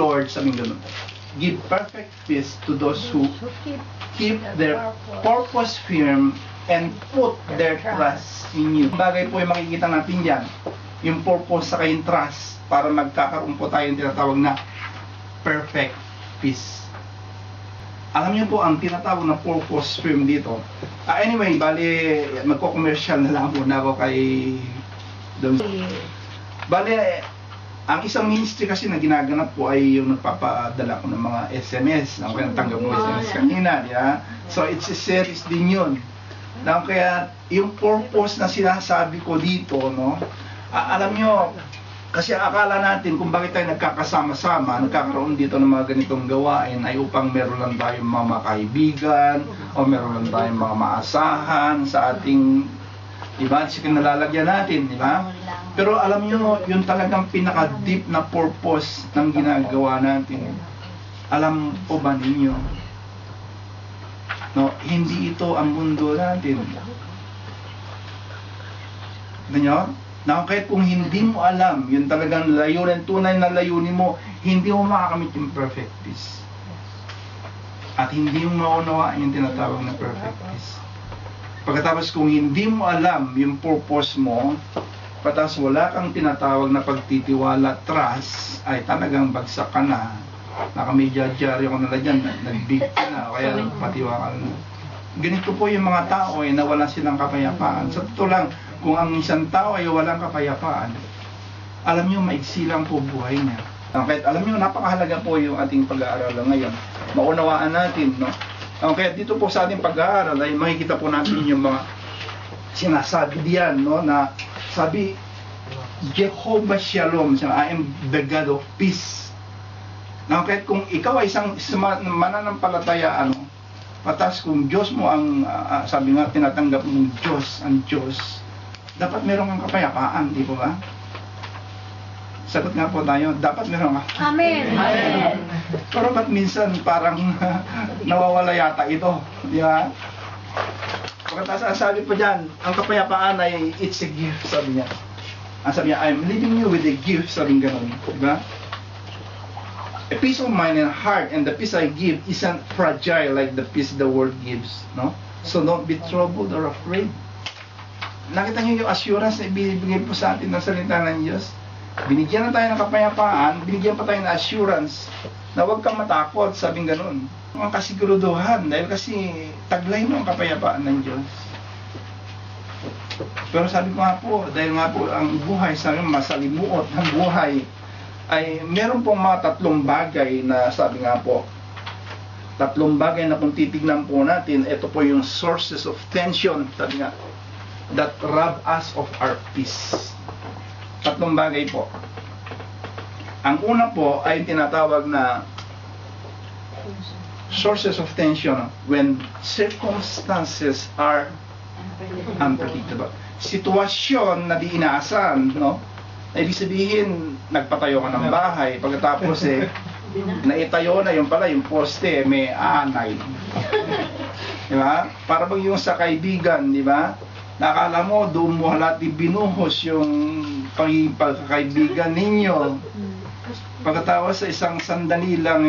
Lord, sabi ganun, give perfect peace to those who keep their purpose firm and put their trust in you. Bagay po yung makikita natin dyan, yung purpose sa yung trust, para magkakaroon po tayo yung tinatawag na perfect peace. Alam niyo po, ang tinatawag na purpose firm dito. Anyway, bali, magko-commercial na lang muna ako kay Bali, ang isang ministry kasi na ginaganap po ay yung nagpapadala ko ng mga SMS. Ako yung natanggap mo SMS kanina, di ba? So, it's a series din yun. Kaya, yung purpose na sinasabi ko dito, no? Alam nyo, kasi akala natin kung bakit tayo nagkakasama-sama, nagkakaroon dito ng mga ganitong gawain ay upang meron lang tayong mga kaibigan o meron lang tayong mga maasahan sa ating, diba, kasi nalalagyan natin, diba? Pero alam nyo, yung talagang pinaka-deep na purpose ng ginagawa natin, alam po ba ninyo? No, hindi ito ang mundo natin. Ganyan? Na kahit kung hindi mo alam, yung talagang layunin, tunay na layunin mo, hindi mo makakamit yung perfect peace. At hindi mo maunawaan yung tinatawag na perfect peace. Pagkatapos kung hindi mo alam yung purpose mo, pagkatapos wala kang tinatawag na pagtitiwala, trust, ay talagang bagsak ka na. Naka-medyaryo ko na dyan, nag-big ka na, kaya patiwala na. Ganito po yung mga tao na wala silang kapayapaan. Sa totoo lang, kung ang isang tao ay walang kapayapaan, alam nyo, maiksi lang po buhay niya. Kahit alam nyo, napakahalaga po yung ating pag-aaral ngayon. Maunawaan natin, no? Kaya dito po sa ating pag-aaral ay makikita po natin yung mga sinasabi diyan, no? Na sabi, Jehovah Shalom, I am the God of peace. Kahit kung ikaw ay isang mananampalataya, patas kung Diyos mo ang, sabi nga, tinatanggap mong Diyos, ang Diyos, dapat meron kang kapayapaan, di po ba? Sagot nga po tayo, dapat meron ka. Amen! Amen! Pero ba't minsan parang nawawala yata ito, di ba? Pagkatapos ang sabi po dyan, ang kapayapaan ay it's a gift, sabi niya. Ang sabi niya, I'm leaving you with a gift, sabi nga gano'n, di ba? A peace of mind and heart, and the peace I give isn't fragile like the peace the world gives, no? So don't be troubled or afraid. Nakita niyo yung assurance na ibibigay po sa atin ng salita ng Diyos? Binigyan na tayo ng kapayapaan, binigyan pa tayo ng assurance na huwag kang matakot, sabing ganun. Ang kasiguruduhan, dahil kasi taglay mo ang kapayapaan ng Diyos. Pero sabi ko nga po, dahil nga po ang buhay, sabi masalimuot ang buhay, ay meron pong mga tatlong bagay na sabi nga po, tatlong bagay na kung titignan po natin, ito po yung sources of tension, sabi nga, that rob us of our peace. Tatlong bagay po. Ang una po ay tinatawag na sources of tension when circumstances are unpredictable. Sitwasyon na di inaasahan, no? Ibig sabihin, nagpatayo ka ng bahay, pagkatapos naitayo na yung pala, yung poste, may aanay. Di ba? Para bang yung sa kaibigan, di ba? Nakala mo, doon mo halat binuhos yung pagkakaibigan ninyo. Pagkatapos sa isang sandali lang,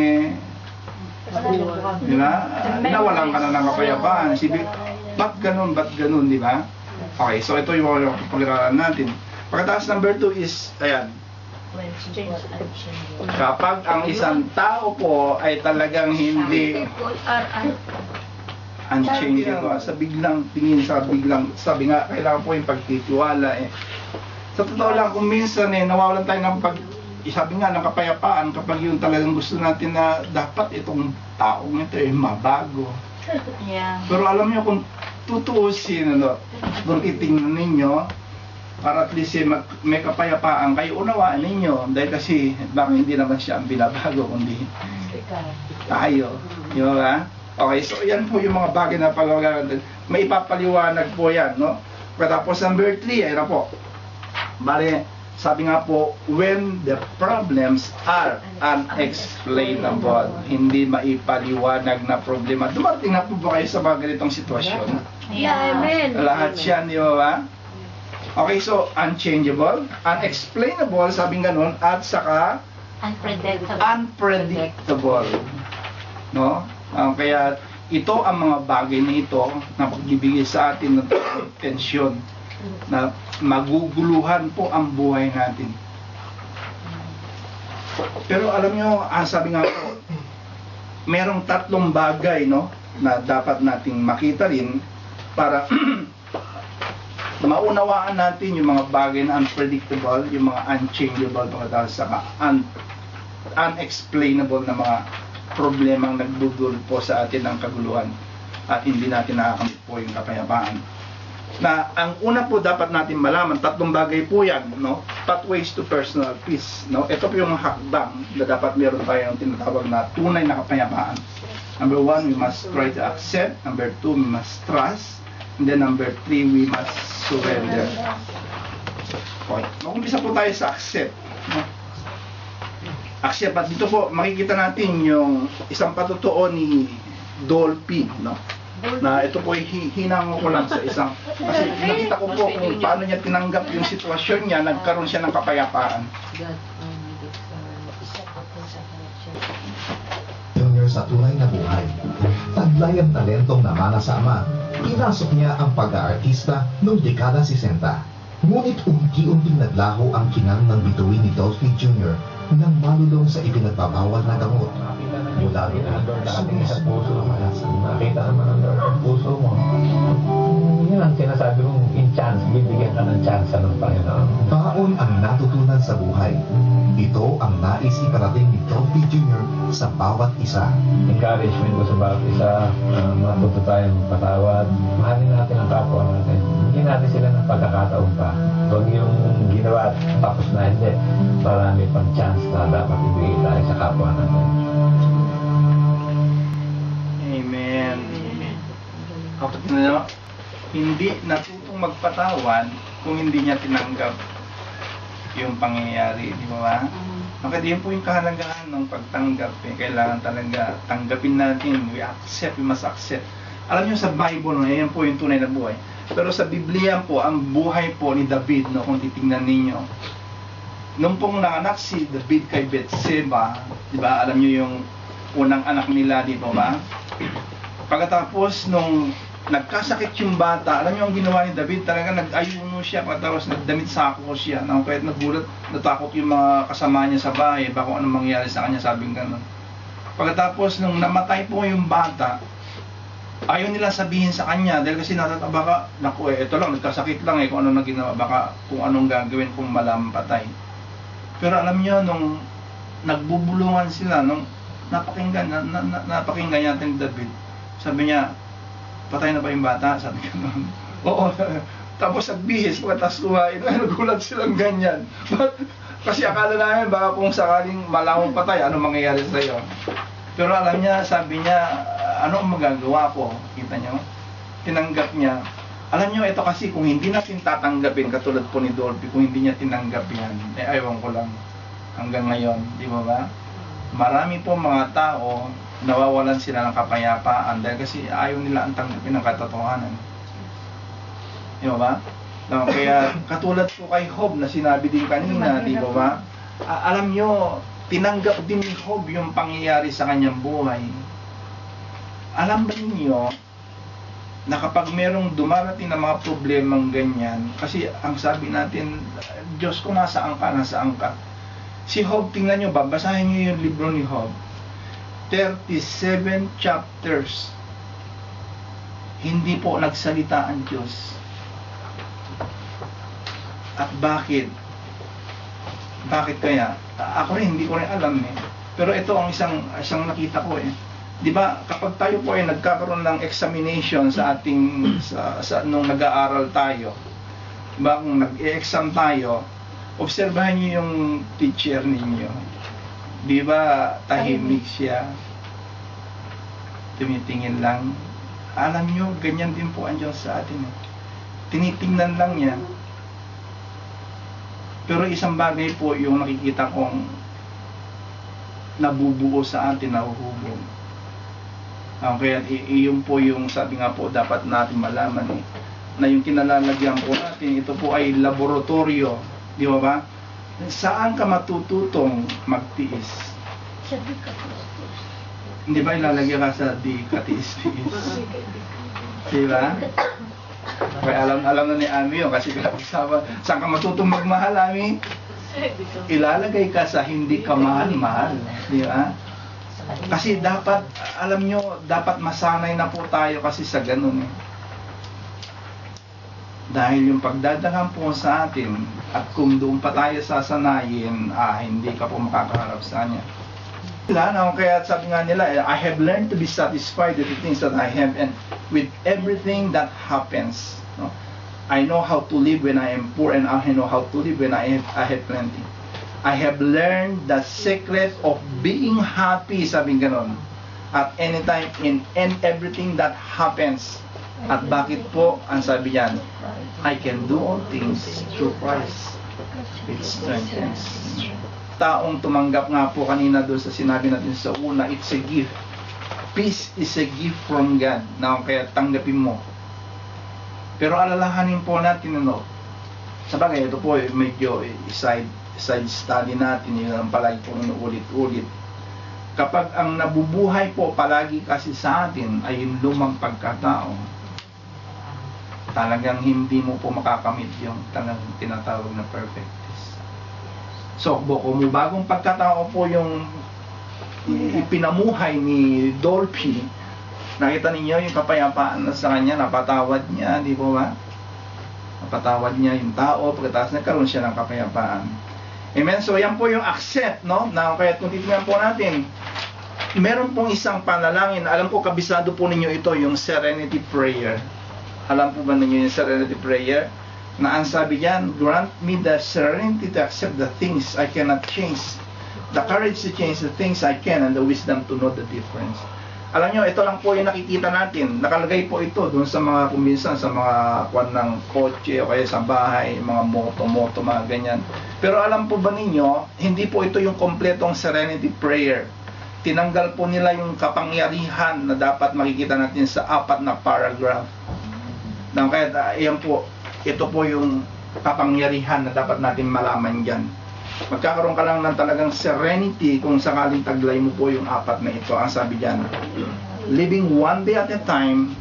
di ba? Nawalan ka na ng kapayapaan. Ba't ganun, di ba? Okay, so ito yung pag-aralan natin. Pagkatapos number 2 is, ayan, kapag ang isang tao po ay talagang hindi unchangeable, sa biglang tingin, sa biglang, sabi nga, kailangan po yung pagtitiwala Sa totoo lang, kung minsan nawawalan tayo ng sabi nga, ng kapayapaan kapag yung talagang gusto natin na dapat itong taong ito mabago. Yeah. Pero alam niyo, kung tutuusin, kung titingnan ninyo, para at least may kapayapaan kayo, unawaan ninyo, dahil kasi baka hindi naman siya ang binabago, kundi tayo, di ba? Okay, so yan po yung mga bagay na pag-agalan. May ipapaliwanag po yan, no? Tapos number 3, ayun na po. Bale, sabi nga po, when the problems are unexplainable, hindi maipaliwanag na problema. Dumating na po ba kayo sa mga ganitong sitwasyon? Yeah, amen. Lahat yan, di ba? Okay, so unchangeable, unexplainable, sabing ganun, at saka Unpredictable. Unpredictable. No? Kaya ito ang mga bagay na ito na pagbibigay sa atin ng tensyon na maguguluhan po ang buhay natin. Pero alam nyo, sabi nga po, merong tatlong bagay, no, na dapat nating makita rin para maunawaan natin yung mga bagay na unpredictable, yung mga unchangeable, pagkatapos sa unexplainable na mga problemang nagdudulot po sa atin ng kaguluhan at hindi natin nakakamit po yung kapayapaan. Na ang una po dapat natin malaman, tatlong bagay po yan, no? Pathways to personal peace, no? Ito po yung hakbang na dapat meron tayong tinatawag na tunay na kapayapaan. Number 1, we must try to accept. Number 2, we must trust. And then number 3, we must surrender. Okay. Mag-umpisa po tayo sa accept, no? Accept, at dito po makikita natin yung isang patutuo ni Dolphy, no? Na ito po hinango ko lang sa isang, kasi nakita ko po kung paano niya tinanggap yung sitwasyon niya, nagkaroon siya ng kapayapaan. Junior sa tunay na buhay, taglay ang talentong namana sa ama. Pinasok niya ang pag-aartista noong dekada 60. Ngunit unti-unting naglaho ang kinang ng bituin ni Dolphy Jr. nang malulong sa ipinagbabawal na gamot. Mula rin ang dating sa puso, makita naman ang puso mo. Yan ang sinasabi mong in chance, bibigyan ka ng chance ng Panginoon. Baon ang natutunan sa buhay. Ito ang nais iparating ni Dolphy Jr. sa bawat isa. Encouragement ko sa bawat isa, matuto tayong patawad. Mahalin natin ang kapwa natin. Hindi natin sila ng pagkakataon pa. Huwag yung ginawa at tapos na hindi. Marami pang chance na dapat ibigay tayo sa kapwa natin. Amen. Kapag na hindi natutong magpatawan kung hindi niya tinanggap yung pangyayari, di ba? Kaya yun po yung kahalagahan ng pagtanggap. Kailangan talaga tanggapin natin. We accept, we must accept. Alam niyo sa Bible, yan po yung tunay na buhay. Pero sa Biblia po, ang buhay po ni David, no, kung titingnan ninyo, nung pong nanganak si David kay Betseba, di ba, alam niyo yung unang anak nila, di ba? Pagkatapos nung nagkasakit yung bata, alam niyo ang ginawa ni David, talaga nag-ayuno siya, pagkatapos nagdamit sako siya. Kahit nagulat, natakot yung mga kasama niya sa bahay, baka kung anong mangyari sa kanya, sabing gano'n. Pagkatapos nung namatay po yung bata, ayaw nila sabihin sa kanya, dahil kasi baka, naku ito lang, nagkasakit lang kung ano na ginawa, baka kung anong gagawin kung malampatay. Pero alam niyo, nung nagbubulungan sila, nung napakinggan natin ni David, sabi niya, patay na ba yung bata? Sabi ko noon. Oo. Tapos nagbihis, pagkatas kumain, nagulat silang ganyan. Kasi akala namin, baka kung sakaling malawang patay, ano mangyayari sa iyo? Pero alam niya, sabi niya, ano ang magagawa ko? Kita niyo? Tinanggap niya. Alam niyo, ito kasi kung hindi natin tatanggapin, katulad po ni Dolphy, kung hindi niya tinanggap yan, ayaw ko lang hanggang ngayon, di ba ba? Marami po mga tao, nawawalan sila ng kapayapaan dahil kasi ayaw nila ang tanggapin ng katotohanan. Di ba ba? No, kaya katulad po kay Job na sinabi din kanina, di ba ba? Alam niyo, tinanggap din ni Job yung pangyayari sa kanyang buhay. Alam ba niyo na kapag merong dumarating na mga problemang ganyan, kasi ang sabi natin, Diyos ko nasaan ka? Si Job, tingnan nyo, babasahin nyo yung libro ni Job. 37 chapters. Hindi po nagsalita ang Diyos. At bakit? Bakit kaya? Ako rin, hindi ko rin alam eh. Pero ito ang isang nakita ko eh. Di ba, kapag tayo po ay nagkakaroon ng examination sa ating, nung nag-aaral tayo, di ba, kung nag-e-exam tayo, obserbahan niyo yung teacher ninyo. Di ba, tahimik siya, tumitingin lang. Alam niyo, ganyan din po ang Diyos sa atin. Tinitingnan lang niya. Pero isang bagay po yung nakikita kong nabubuo sa atin, nahuhubog. Kaya iyon po yung sabi nga po dapat natin malaman na yung kinalalagyan po natin, ito po ay laboratorio, di ba ba? Saan ka matututong magtiis? Hindi ba ilalagay ka sa di katiis-tiis? Diba? Kaya alam na ni Ami yun, kasi kasama, saan ka matutong magmahal, Ami? Ilalagay ka sa hindi ka mahal-mahal. Diba? Kasi dapat, alam nyo, dapat masanay na po tayo kasi sa ganun. Dahil yung pagdadalhan po sa atin, at kung doon pa tayo sasanayin, hindi ka po makakaharap sa Kanya. Kaya sabi nga nila, I have learned to be satisfied with the things that I have and with everything that happens. No? I know how to live when I am poor and I know how to live when I have plenty. I have learned the secret of being happy, sabi ganon, at anytime in everything that happens. At bakit po, ang sabi niyan, I can do all things through Christ, which strengthens. Taong tumanggap nga po kanina doon sa sinabi natin sa una, it's a gift. Peace is a gift from God. Na kaya tanggapin mo. Pero alalahanin po natin, sabagay, ito po medyo side study natin, yun ang palagi pong inuulit-ulit. Kapag ang nabubuhay po palagi kasi sa atin ay yung lumang pagkatao, talagang hindi mo po makakamit yung talagang tinatawag na perfect peace. So, kung bagong pagkatao po yung ipinamuhay ni Dolphy, nakita ninyo yung kapayapaan na sa kanya, napatawad niya, di po ba? Napatawad niya yung tao, pagkatapos nagkaroon siya ng kapayapaan. Amen? So, yan po yung accept, no? Na kaya kung titignan po natin, meron pong isang panalangin, alam ko kabisado po ninyo ito, yung serenity prayer. Alam po ba ninyo yung serenity prayer? Na ang sabi diyan, grant me the serenity to accept the things I cannot change, the courage to change the things I can, and the wisdom to know the difference. Alam nyo, ito lang po yung nakikita natin. Nakalagay po ito doon sa mga kuminsan, sa mga kwan ng kotse o kaya sa bahay, mga moto, mga ganyan. Pero alam po ba ninyo, hindi po ito yung kompletong serenity prayer. Tinanggal po nila yung kapangyarihan na dapat makikita natin sa 4 na paragraph. Kaya ayan po, ito po yung kapangyarihan na dapat natin malaman dyan. Magkakaroon ka lang ng talagang serenity kung sakaling taglay mo po yung 4 na ito. Ang sabi dyan, living one day at a time,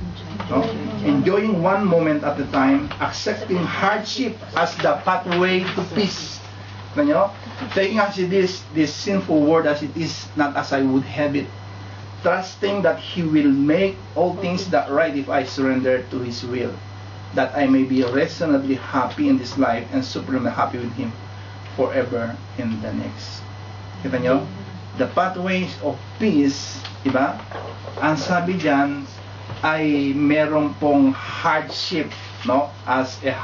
no? Enjoying one moment at a time, accepting hardship as the pathway to peace. Taking as it is, this sinful world as it is, not as I would have it. Trusting that He will make all things that right if I surrender to His will, that I may be reasonably happy in this life and supremely happy with Him forever in the next. Kita nyo? The pathways of peace, diba? Ang sabi dyan ay meron pong hardship, no? As a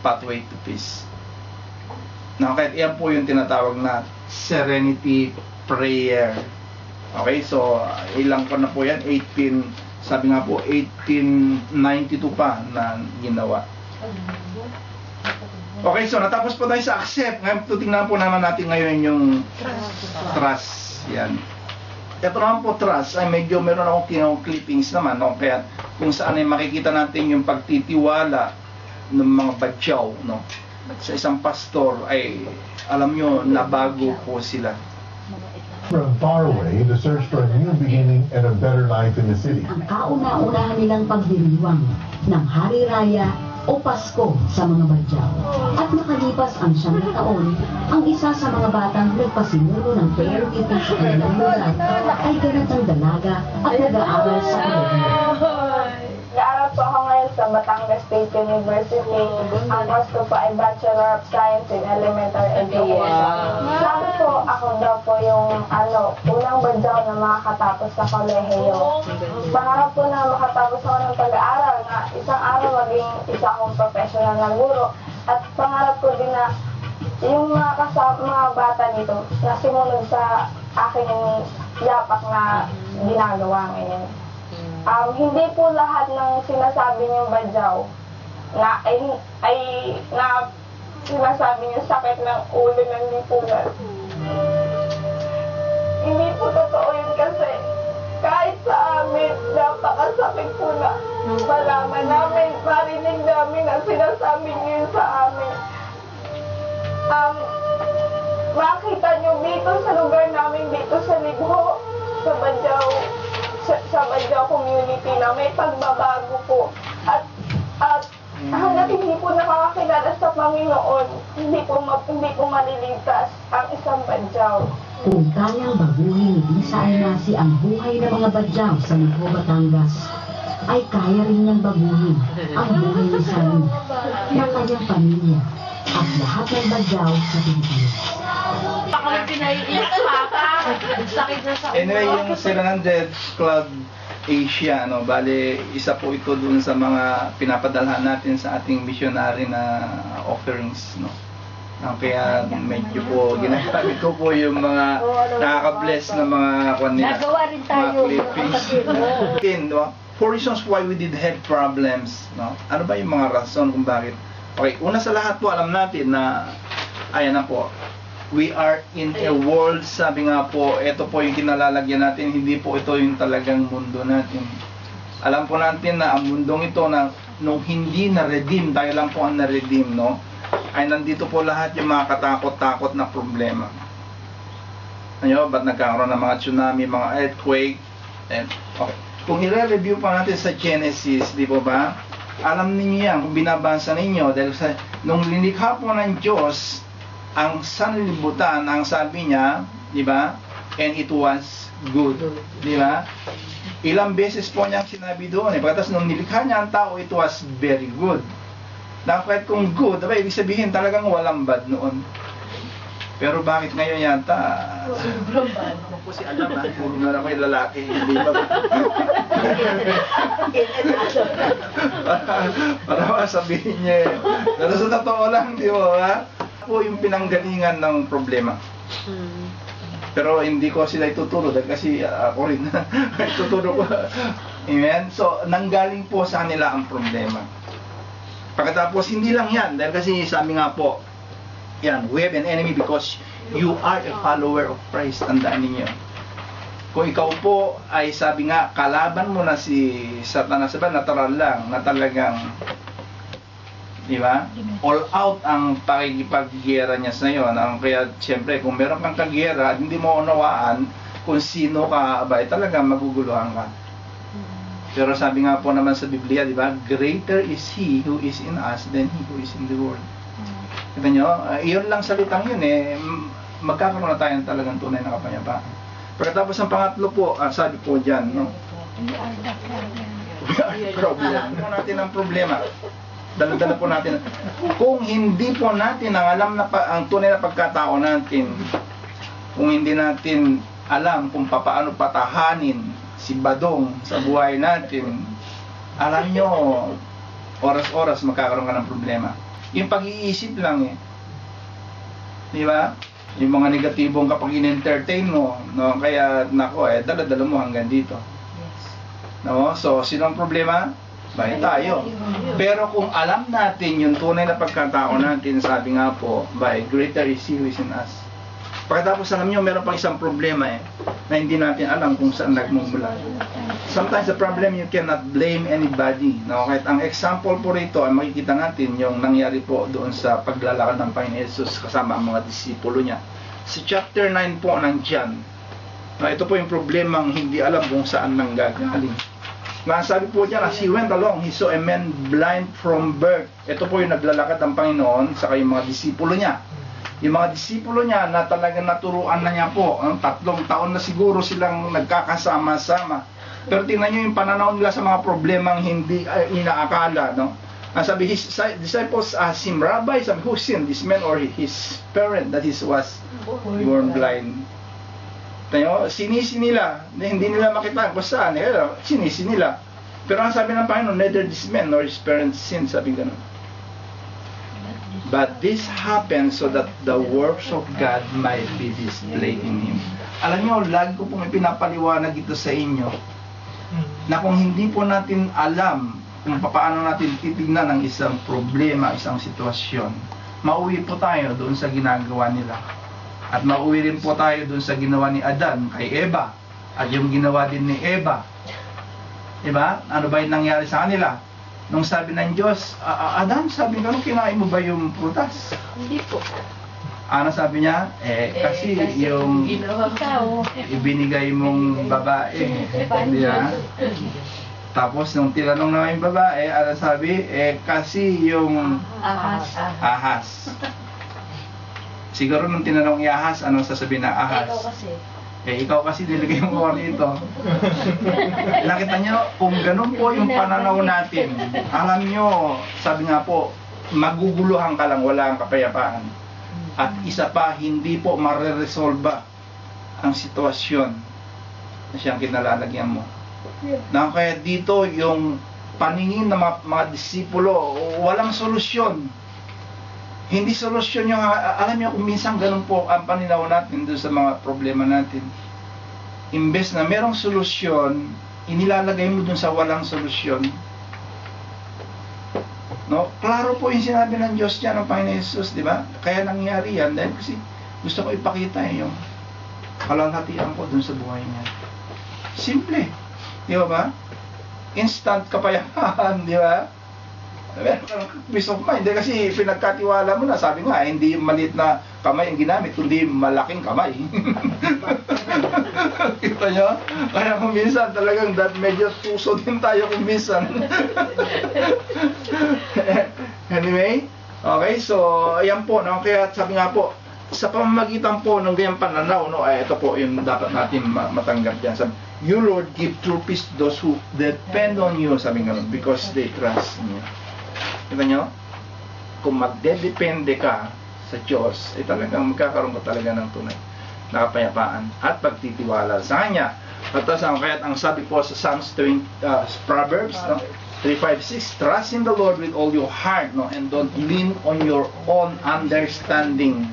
pathway to peace. Now, kahit iyan po yung tinatawag na serenity prayer. Okay, so ilang ko na po yan, sabi nga po 1892 pa na ginawa. Okay, so natapos po tayo sa accept. Ngayon tutingnan po naman natin ngayon yung trust. Yan. Ito naman po trust ay medyo meron akong clippings naman, no? Kaya kung saan ay makikita natin yung pagtitiwala ng mga badyaw, no? Sa isang pastor ay alam nyo, nabago po sila. From far away in the search for a new beginning and a better life in the city. Ang kauna-unahan nilang pagdiriwang ng Hari Raya o Pasko sa mga badyaw. At makalipas ang 9 na taon, ang isa sa mga batang nagpasimulo ng prayer meeting sa kanilang lugar ay ganatang dalaga at nag-aaral sa kolehiyo. Nag-aaral po ako ngayon sa Batangas State University. Ang course ko po ay Bachelor of Science in Elementary Education. Sabi po, ako daw po yung unang badyaw na makakatapos sa kolehiyo. Pangarap po na makatapos ako ng pag-aaral na isang araw maging isa akong professional na guro. At pangarap ko din na yung mga bata dito na sumunod sa aking yapak na ginagawa ngayon. Hindi po lahat ng sinasabi niyong badyaw na sinasabi niyo sakit ng ulo ng lipunan. Hindi po totoo yun kasi kahit sa amin, napakasakit po na malaman namin, marinig namin na sinasabi niyo yun sa amin. makita nyo dito sa lugar namin dito sa Libho, sa Badyaw community na may pagbabago po. At hanggat hindi po nakakakilala sa Panginoon, hindi po maliligtas ang isang Badyaw. Kung kayang baguhin ni Lisa Almasi ang buhay ng mga Badyaw sa Libho, Batangas, ay kaya rin niyang baguhin ang buhay ni Sally, ng kanyang pamilya, at lahat ng Badyaw sa Pilipinas. Baka may pinaiiyak papa. Sakit na sa ulo. Anyway, yung 700 Club Asia, bale, isa po ito dun sa mga pinapadalhan natin sa ating missionary na offerings, kaya medyo po ginagamit ko po yung mga nakaka-bless na mga nila. Nagawa rin tayo. Mga clippings. 4 reasons why we did have problems. Ano ba yung mga rason kung bakit? Okay, una sa lahat po, alam natin na, ayan na po, we are in a world, sabi nga po, ito po yung kinalalagyan natin, hindi po ito yung talagang mundo natin. Alam po natin na ang mundong ito, na nung hindi na-redeem, tayo lang po ang na-redeem, ay nandito po lahat yung mga katakot-takot na problema. Ano, ba't nagkakaroon ng mga tsunami, mga earthquake, okay. Kung i-review pa natin sa Genesis, di po ba? Alam niyo yan, kung binabasa ninyo, dahil nung linikha po ng Diyos, ang sanlibutan, ang sabi niya, di ba? And it was good. Di ba? Ilang beses po niyang sinabi doon. Pagkatapos nung nilikha niya ang tao, it was very good. Dapat kung good, diba, ibig sabihin talagang walang bad noon. Pero bakit ngayon yata? Sobrang bad. Po si Adam, puro na naman yung lalaki. Hindi ba? para masabihin niya. Pero sa totoo lang, di ba? Po yung pinanggalingan ng problema. Pero hindi ko sila ituturo dahil kasi ako rin ituturo ko. Amen? So, nanggaling po sa kanila ang problema. Pagkatapos, hindi lang yan. Dahil kasi sabi nga po, yan, we have an enemy because you are a follower of Christ. Tandaan ninyo. Kung ikaw po ay sabi nga, kalaban mo na si Satanas, natural lang, na talagang, di ba? All out ang pakikipaggera niya sa iyo. Kaya, siyempre, kung meron kang kagera, hindi mo unawaan kung sino ka, talagang maguguluhan ka. Pero sabi nga po naman sa Biblia, di ba? Greater is He who is in us than he who is in the world. Kita nyo, iyon lang salitang yun magkakaroon na tayo ng talagang tunay na kapayapaan. Pagkatapos ang pangatlo po, sabi po dyan, we are the problem. Po natin ang problema. Dala-dala po natin. Kung hindi po natin ang alam na ang tunay na pagkatao natin, kung hindi natin alam kung paano patahanin si Badong sa buhay natin, alam nyo, oras-oras magkakaroon ka ng problema. Yung pag-iisip lang di ba? Yung mga negatibong kapag in-entertain mo, kaya nako dala-dala mo hanggang dito. So, sino ang problema? Tayo. Pero kung alam natin yung tunay na pagkatao natin, sabi nga po, greater is He who is in us. Pagkatapos alam nyo, meron pang isang problema na hindi natin alam kung saan nagmumula. Sometimes the problem, you cannot blame anybody. Kahit ang example po rito, ay makikita natin yung nangyari po doon sa paglalakad ng Panginoon Jesus kasama ang mga disipulo niya. Sa chapter 9 po ng John, ito po yung problemang hindi alam kung saan nanggagaling. Sabi po dyan, as he went along, he saw a man blind from birth. Ito po yung naglalakad ng Panginoon sa kayong mga disipulo niya. Yung mga disipulo niya na talagang naturuan na niya po, 3 taon na siguro silang nagkakasama-sama. Pero tingnan nyo yung pananaw nila sa mga problemang hindi inaakala. Sabi, his disciples asked him, Rabbi, sabi, who sinned, this man or his parent that he was born blind? Sinisi nila, hindi nila makita kung saan, sinisi nila. Pero ang sabi ng Panginoon, neither this man nor his parents sinned, sabi ganun. But this happened so that the works of God might be displayed in Him. Alam nyo, lagi ko pong ipinapaliwanag ito sa inyo, na kung hindi po natin alam kung paano natin titignan ang isang problema, isang sitwasyon, mauwi po tayo doon sa ginagawa nila. At mauwi rin po tayo doon sa ginawa ni Adan kay Eva, at yung ginawa din ni Eva. Diba? Ano ba yung nangyari sa kanila? Nung sabi ng Diyos, Adan, sabi nga, kinain mo ba yung prutas? Hindi po. Ano sabi niya? Kasi yung ibinigay mong babae. Di ba? Tapos nung tinanong na yung babae, ano sabi? Kasi yung ahas. Siguro nung tinanong yung ahas, ano sasabihin na ahas? Ikaw kasi nilagay mo ko rito. Nakita nyo, kung ganun po yung pananaw natin, alam nyo, sabi nga po, maguguluhan ka lang, wala kang kapayapaan. At isa pa, hindi po mareresolba ang sitwasyon na siyang kinalalagyan mo. Na kaya dito yung paningin ng mga disipulo, walang solusyon. Hindi solusyon yung, alam niyo kung minsan ganun po ang paninaw natin doon sa mga problema natin. Imbes na merong solusyon, inilalagay mo doon sa walang solusyon. No? Klaro po yung sinabi ng Diyos dyan, ng Panginoon Jesus, di ba? Kaya nangyari yan dahil kasi gusto ko ipakita yung kalalhatian ko dun sa buhay niya. Simple. Di ba? Instant kapayapaan, di ba? Meron kang peace of mind. Kasi pinagkatiwala mo na, sabi nga, hindi maliit na kamay ang ginamit, kundi malaking kamay. Kita nyo? Kaya kung minsan talagang medyo tuso din tayo kung minsan. Anyway, okay, so ayan po, no? Kaya sabi nga po, sa pamamagitan po ng ganyang pananaw, no, ito po yung dapat natin matanggap dyan. Sabi, you Lord give true peace to those who depend on you, sabi nga, because they trust in you. Kita nyo? Kung magdedepende ka sa Diyos, ay talagang magkakaroon ka talaga ng tunay na kapayapaan at pagtitiwala sa Kanya. At kaya't ang sabi po sa Psalms 20, Proverbs, no? 3:5-6, trust in the Lord with all your heart, no? And don't lean on your own understanding.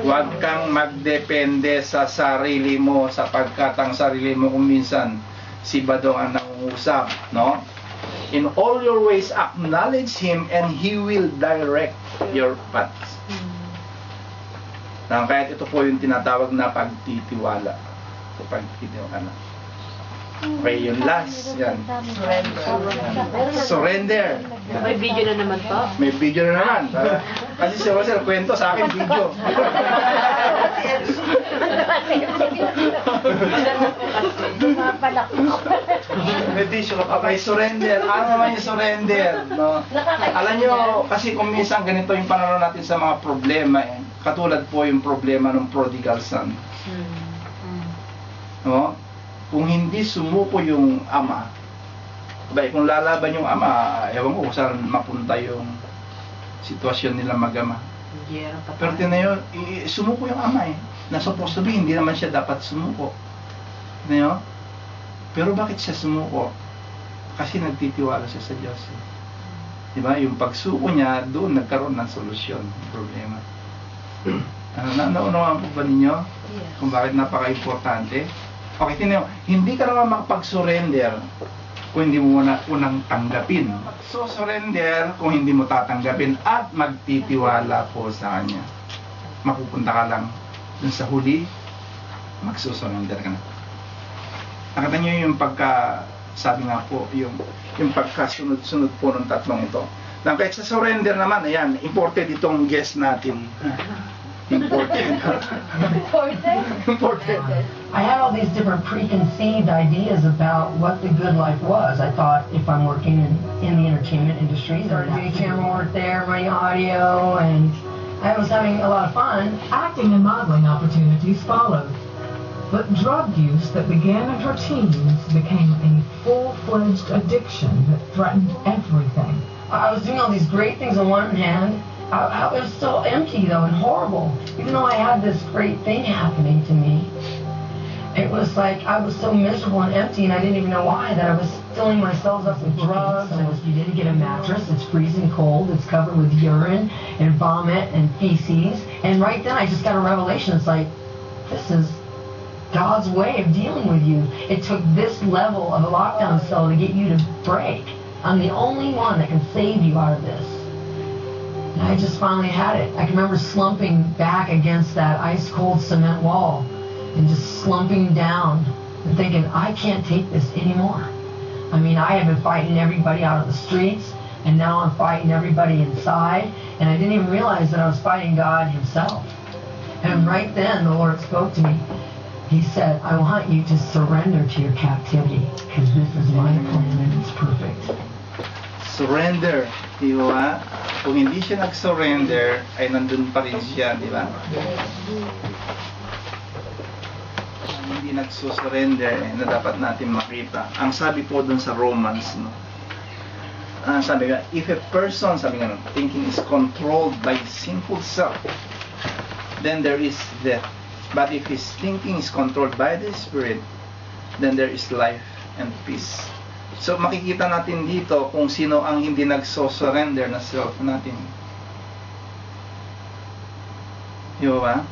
Huwag kang magdepende sa sarili mo, sapagkat ang sarili mo kung minsan si Badong ang nangungusap, no? In all your ways acknowledge Him and He will direct your paths. Kaya ito po yung tinatawag na pagtitiwala. So, pagtitiwala. Okay, yung last, yan. Surrender. May video na naman po. May video na naman. Kasi si Rosel, kwento sa akin video. Meditation. Okay, surrender. Ano naman yung surrender? No? Alam nyo, kasi kung minsan ganito yung pananaw natin sa mga problema, katulad po yung problema ng prodigal son. No? Kung hindi sumuko yung ama, kung lalaban yung ama, ewan ko kung saan mapunta yung sitwasyon nila mag-ama. Pero tinayo, sumuko yung ama na supposed to be, hindi naman siya dapat sumuko. Tinayo? Pero bakit siya sumuko? Kasi nagtitiwala siya sa Diyos. Diba? Yung pagsuko niya, doon nagkaroon ng solusyon, problema. Naunawaan po ba ninyo? Kung bakit napaka-importante? Okay, tinayo, hindi ka naman makapag-surrender kung hindi mo unang tanggapin. So, surrender kung hindi mo tatanggapin at magtitiwala po sa Kanya. Mapupunta ka lang dun sa huli, magsusurrender ka na. Nakita nyo yung sabi nga po, yung pagkasunod-sunod po ng tatlong ito. Kahit sa surrender naman, ayan, important itong guest natin. Important. I had all these different preconceived ideas about what the good life was. I thought if I'm working in the entertainment industry, started doing camera work there, running audio, and I was having a lot of fun. Acting and modeling opportunities followed. But drug use that began in her teens became a full-fledged addiction that threatened everything. I was doing all these great things on one hand. I was so empty though and horrible. Even though I had this great thing happening to me, it was like I was so miserable and empty, and I didn't even know why. That I was filling myself up with drugs. And you didn't get a mattress. It's freezing cold. It's covered with urine and vomit and feces. And right then, I just got a revelation. It's like, this is God's way of dealing with you. It took this level of a lockdown cell to get you to break. I'm the only one that can save you out of this. And I just finally had it. I can remember slumping back against that ice-cold cement wall and just slumping down and thinking, I can't take this anymore. I mean, I have been fighting everybody out of the streets, and now I'm fighting everybody inside, and I didn't even realize that I was fighting God Himself. And right then, the Lord spoke to me. He said, I want you to surrender to your captivity, because this is my plan and it's perfect. Surrender, di ba? Kung hindi siya nag-surrender, ay nandun pa rin siya, di ba? Hindi nagsusurrender, na dapat natin makita. Ang sabi po dun sa Romans, no? Sabi nga, if a person, sabi nga, thinking is controlled by sinful self, then there is death. But if his thinking is controlled by the Spirit, then there is life and peace. So makikita natin dito kung sino ang hindi nagso-surrender na self natin. Di ba?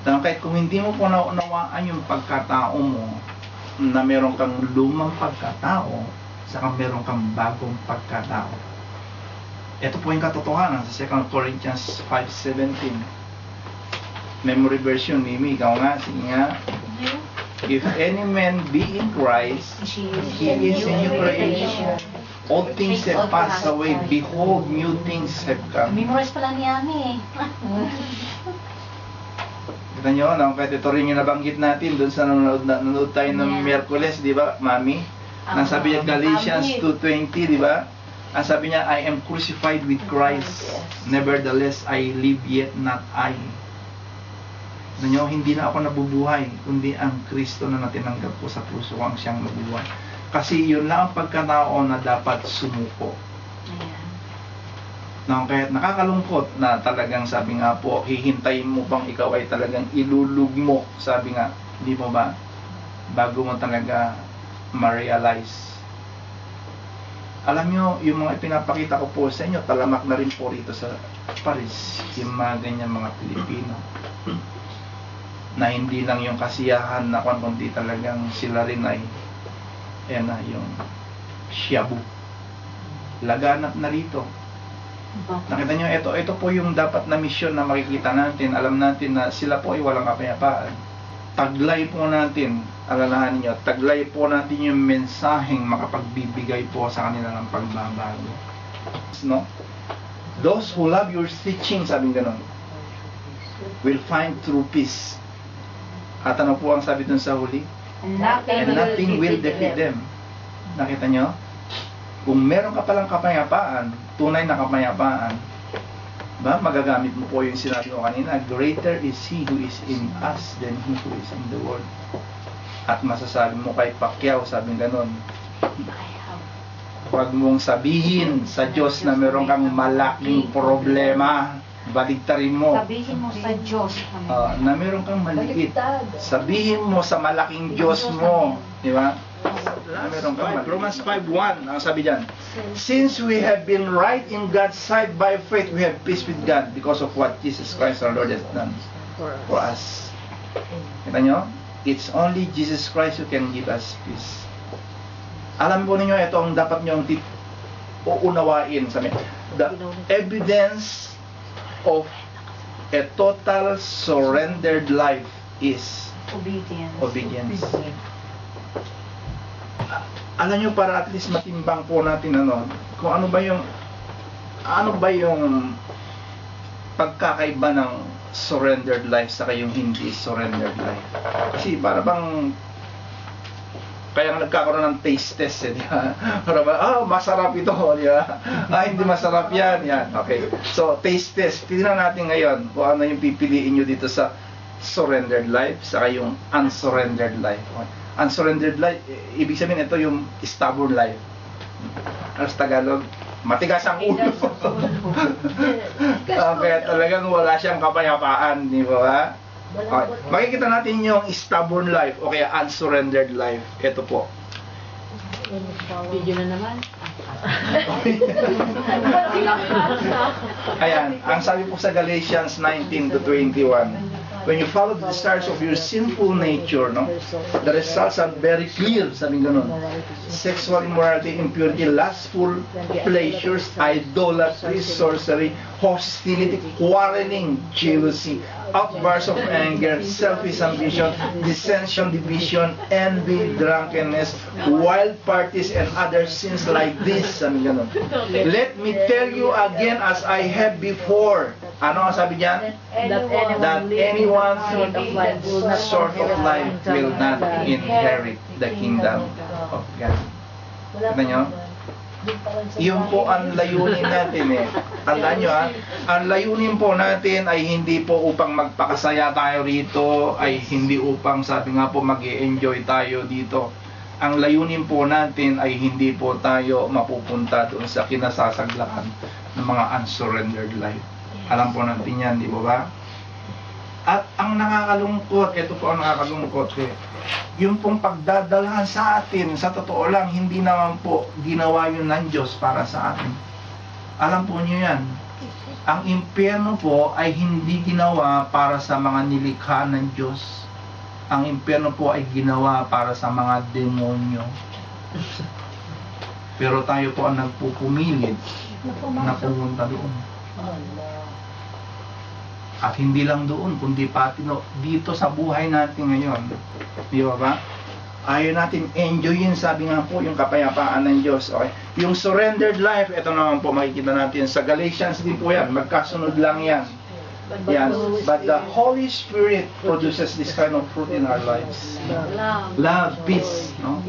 Kahit kung hindi mo po naunawaan yung pagkatao mo, na meron kang lumang pagkatao, saka meron kang bagong pagkatao. Ito po yung katotohanan sa 2 Corinthians 5:17. Memory version, Mimi, ikaw nga, sige nga. If any man be in Christ, he is a new creation. All things have passed away. Behold, new things have come. Memorize pala ni Ami eh. Kita nyo, kahit ito rin yung nabanggit natin doon sa nanonood tayo ng Miyerkules, di ba, Mami? Nang sabi niya Galatians 2:20, di ba? Ang sabi niya, I am crucified with Christ. Nevertheless, I live yet not I. Hindi na ako nabubuhay, kundi ang Kristo na natinanggap ko sa puso ko ang siyang nabubuhay. Kasi yun lang ang pagkatao na dapat sumuko. Kahit nakakalungkot na talagang sabi nga po, hihintayin mo pang ikaw ay talagang ilulugmok, sabi nga, di mo ba? Bago mo talaga ma-realize. Alam nyo, yung mga ipinapakita ko po sa inyo, talamak na rin po rito sa Paris, yung mga ganyan mga Pilipino. Na hindi lang yung kasiyahan na kundi talagang sila rin ay yung shabu. Laganap na rito. Nakita nyo, ito po yung dapat na misyon na makikita natin. Alam natin na sila po ay walang kapayapaan. Taglay po natin, alalahanin nyo, taglay po natin yung mensaheng makapagbibigay po sa kanila ng pagbabago. No? Those who love your teaching, sabing ganon, will find true peace. At ano po ang sabi dun sa huli? And nothing will defeat them. Nakita nyo? Kung meron ka palang kapayapaan, tunay na kapayapaan, magagamit mo po yung sinabi ko kanina, greater is He who is in us than He who is in the world. At masasabi mo kay Pacquiao, sabi ganon, huwag mong sabihin sa Diyos na meron kang malaking problema. Baligtarin mo. Sabihin mo sa Diyos na meron kang maliit. Sabihin mo sa malaking Diyos mo. Di ba? Na meron kang maliit. Romans 5:1, ang sabi dyan, since we have been right in God's sight by faith, we have peace with God because of what Jesus Christ our Lord has done for us. Kita nyo? It's only Jesus Christ who can give us peace. Alam po ninyo, ito ang dapat nyo uunawain sa amin. The evidence of a total surrendered life is obedience. Alam nyo, para at least matimbang po natin kung ano ba yung pagkakaiba ng surrendered life sa yung hindi surrendered life. Kasi para bang kaya nga nagkakaroon ng taste test di ba? Para ba, masarap ito, di ba? Hindi masarap yan. Okay. So, taste test. Tingnan natin ngayon kung ano yung pipiliin nyo dito sa surrendered life sa yung unsurrendered life. Unsurrendered life, ibig sabihin ito yung stubborn life. Ano sa Tagalog? Matigas ang ulo. Kaya talagang wala siyang kapayapaan, di ba? Okay. Makikita natin yung stubborn life o kaya unsurrendered life. Ito po. Video na naman. Ayan, ang sabi po sa Galatians 19-21, when you follow the desires of your sinful nature, the results are very clear, sabi ganun. Sexual immorality, impurity, lustful pleasures, idolatry, sorcery, hostility, quarreling, jealousy, outbursts of anger, selfish ambition, dissension, division, envy, drunkenness, wild parties, and other sins like this. Let me tell you again, as I have before, Ano ang sabi diyan? That anyone sort of life will not inherit the kingdom of God. Kita nyo? Yun po ang layunin natin eh. Tandaan nyo ha, ang layunin po natin ay hindi po upang magpakasaya tayo rito, ay hindi upang sabi nga po mag-i-enjoy tayo dito. Ang layunin po natin ay hindi po tayo mapupunta doon sa kinasasaglakan ng mga unsurrendered life. Alam po natin yan, di ba ba? At ang nakakalungkot, ito po ang nakakalungkot eh, yung pong pagdadalhan sa atin, sa totoo lang, hindi naman po ginawa yun ng Diyos para sa atin. Alam po nyo yan. Ang impyerno po ay hindi ginawa para sa mga nilikha ng Diyos. Ang impyerno po ay ginawa para sa mga demonyo. Pero tayo po ang nagpupumilit na pumunta doon. At hindi lang doon, kundi pati dito sa buhay natin ngayon. Di ba ba? Ayaw natin enjoyin, sabi nga po, yung kapayapaan ng Diyos. Okay? Yung surrendered life, ito naman po makikita natin sa Galatians din po yan. Magkasunod lang yan. Yan. But the Holy Spirit produces this kind of fruit in our lives. Love, peace, no?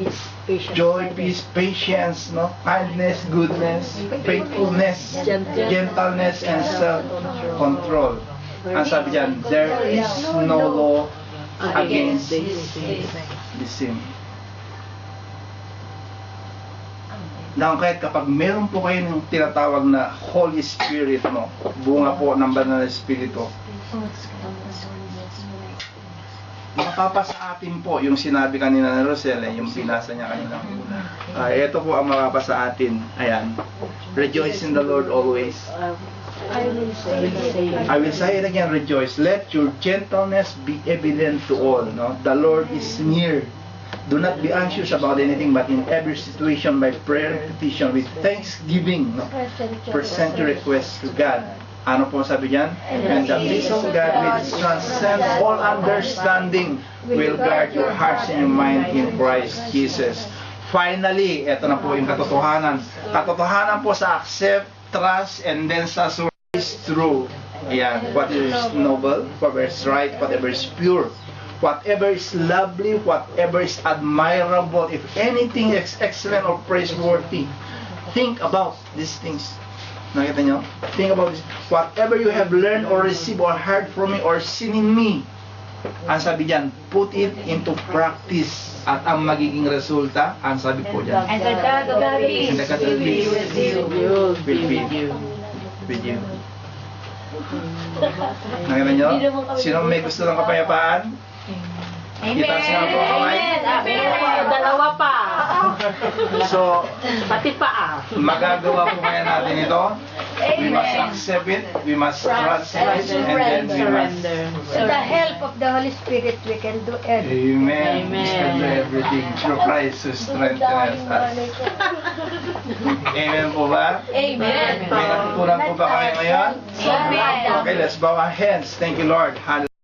Joy, peace, patience, no? Kindness, goodness, faithfulness, gentleness, and self-control. Ang sabi dyan, there is no law against the sin. Now, kahit kapag meron po kayo ng tinatawag na Holy Spirit, no? Bunga po ng banal na Espiritu, mapapasa atin po yung sinabi kanina ni Rosel, yung binasa niya kanina. Ito po ang mapapasa atin. Ayan. Rejoice in the Lord always. I will say it again, rejoice. Let your gentleness be evident to all. No? The Lord is near. Do not be anxious about anything, but in every situation, by prayer and petition, with thanksgiving, no? Present your requests to God. Ano po sabi diyan? And the peace of God, which transcends all understanding, will guard your hearts and your mind in Christ Jesus. Finally, ito na po yung katotohanan. Katotohanan po sa accept, trust, and then sa is true. Ayan, what is noble, whatever is right, whatever is pure, whatever is lovely, whatever is admirable, if anything is excellent or praiseworthy, think about these things. Nakita nyo? Think about this. Whatever you have learned or received or heard from me or seen in me, ang sabi dyan, put it into practice. At ang magiging resulta, ang sabi po dyan, And the God of peace and the God of will be peace with you. with you. Nakita nyo? Sino may gusto ng kapayapaan? Kita siya po kamay. Dalawa pa. So, Pati pa. magagawa po kaya natin ito. We must accept it, we must trust it, and then we must... With the help of the Holy Spirit, we can do everything. Amen. We can do everything through Christ who strengthens us. Amen po ba? Amen. May natutunan po ba kayo ngayon? Amen. Okay, let's bow our hands. Thank you, Lord. Hallelujah.